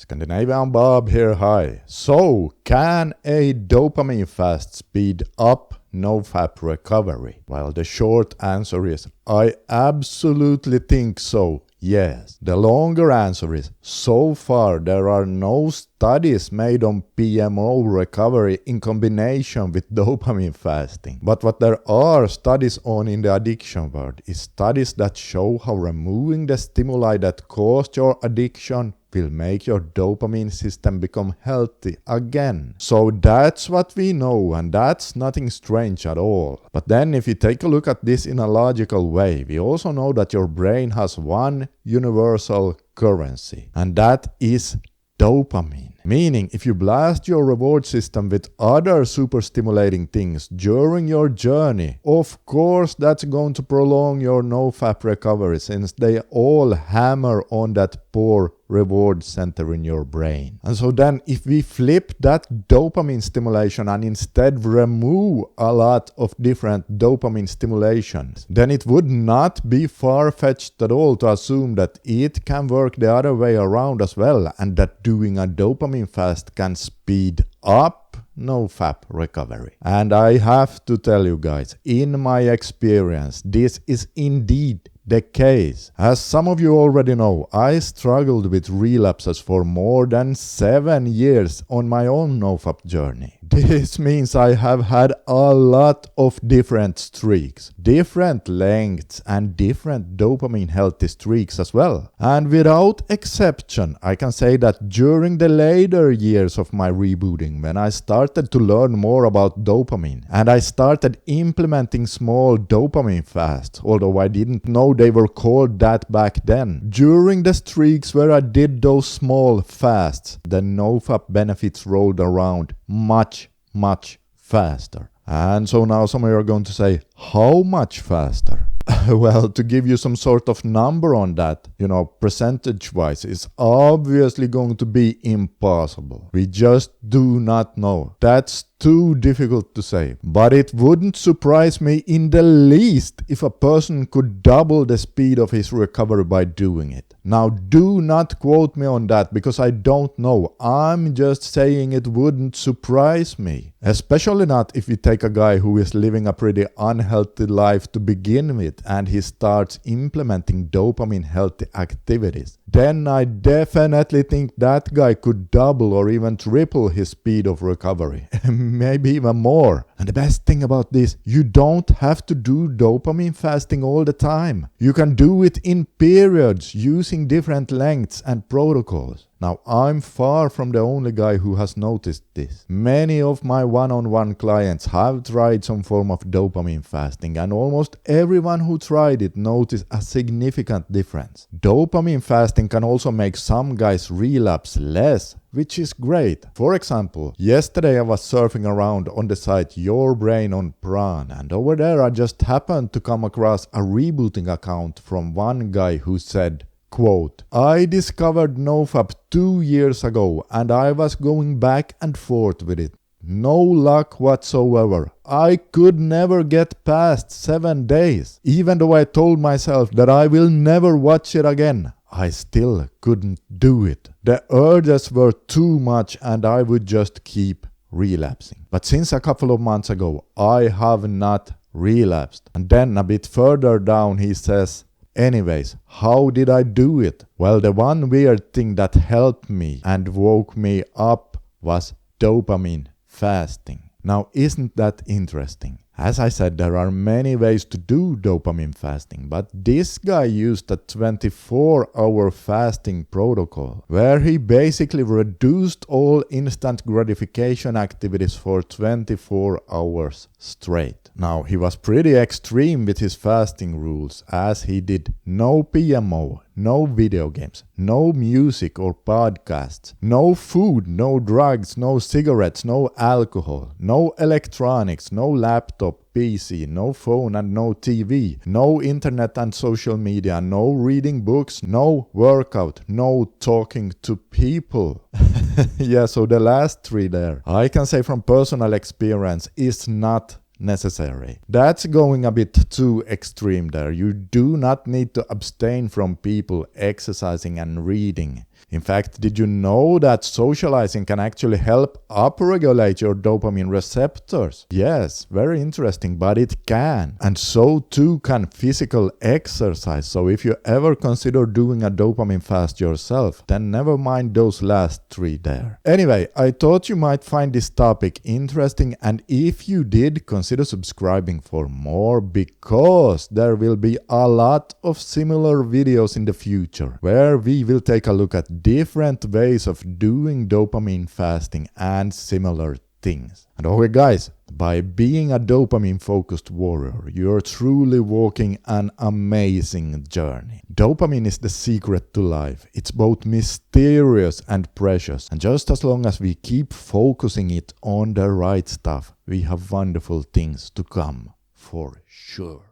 Scandinavian Bob here, hi. So, can a dopamine fast speed up NoFap recovery? Well, the short answer is, I absolutely think so. Yes. The longer answer is, so far there are no studies made on PMO recovery in combination with dopamine fasting. But what there are studies on in the addiction world is studies that show how removing the stimuli that caused your addiction will make your dopamine system become healthy again. So that's what we know, and that's nothing strange at all. But then if you take a look at this in a logical way, we also know that your brain has one universal currency, and that is dopamine. Meaning, if you blast your reward system with other super stimulating things during your journey, of course that's going to prolong your NoFap recovery, since they all hammer on that poor reward center in your brain. And so then if we flip that dopamine stimulation and instead remove a lot of different dopamine stimulations, then it would not be far-fetched at all to assume that it can work the other way around as well, and that doing a dopamine fast can speed up NoFap recovery. And I have to tell you guys, in my experience, this is indeed the case. As some of you already know, I struggled with relapses for more than 7 years on my own NoFap journey. This means I have had a lot of different streaks, different lengths and different dopamine healthy streaks as well. And without exception, I can say that during the later years of my rebooting, when I started to learn more about dopamine and I started implementing small dopamine fasts, although I didn't know they were called that back then. During the streaks where I did those small fasts, the NoFap benefits rolled around much faster. And so now some of you are going to say, how much faster? Well, to give you some sort of number on that, percentage-wise, is obviously going to be impossible. We just do not know. That's too difficult to say. But it wouldn't surprise me in the least if a person could double the speed of his recovery by doing it. Now, do not quote me on that, because I don't know. I'm just saying it wouldn't surprise me. Especially not if you take a guy who is living a pretty unhealthy life to begin with and he starts implementing dopamine healthy activities. Then I definitely think that guy could double or even triple his speed of recovery. Maybe even more. And the best thing about this, you don't have to do dopamine fasting all the time. You can do it in periods using different lengths and protocols. Now, I'm far from the only guy who has noticed this. Many of my one-on-one clients have tried some form of dopamine fasting, and almost everyone who tried it noticed a significant difference. Dopamine fasting can also make some guys relapse less, which is great. For example, yesterday I was surfing around on the site Your Brain on Pran, and over there I just happened to come across a rebooting account from one guy who said, quote, I discovered NoFap 2 years ago and I was going back and forth with it. No luck whatsoever. I could never get past 7 days. Even though I told myself that I will never watch it again, I still couldn't do it. The urges were too much and I would just keep relapsing. But since a couple of months ago, I have not relapsed. And then a bit further down he says, anyways, how did I do it? Well, the one weird thing that helped me and woke me up was dopamine fasting. Now, isn't that interesting? As I said, there are many ways to do dopamine fasting, but this guy used a 24-hour fasting protocol where he basically reduced all instant gratification activities for 24 hours straight. Now, he was pretty extreme with his fasting rules, as he did no PMO, no video games, no music or podcasts, no food, no drugs, no cigarettes, no alcohol, no electronics, no laptop, PC, no phone and no TV, no internet and social media, no reading books, no workout, no talking to people. Yeah, so the last 3 there, I can say from personal experience, is not necessary. That's going a bit too extreme there. You do not need to abstain from people, exercising and reading. In fact, did you know that socializing can actually help upregulate your dopamine receptors? Yes, very interesting, but it can. And so too can physical exercise. So if you ever consider doing a dopamine fast yourself, then never mind those last 3 there. Anyway, I thought you might find this topic interesting, and if you did, consider subscribing for more, because there will be a lot of similar videos in the future where we will take a look at different ways of doing dopamine fasting and similar things. And okay guys, by being a dopamine focused warrior, you're truly walking an amazing journey. Dopamine is the secret to life. It's both mysterious and precious. And just as long as we keep focusing it on the right stuff, we have wonderful things to come for sure.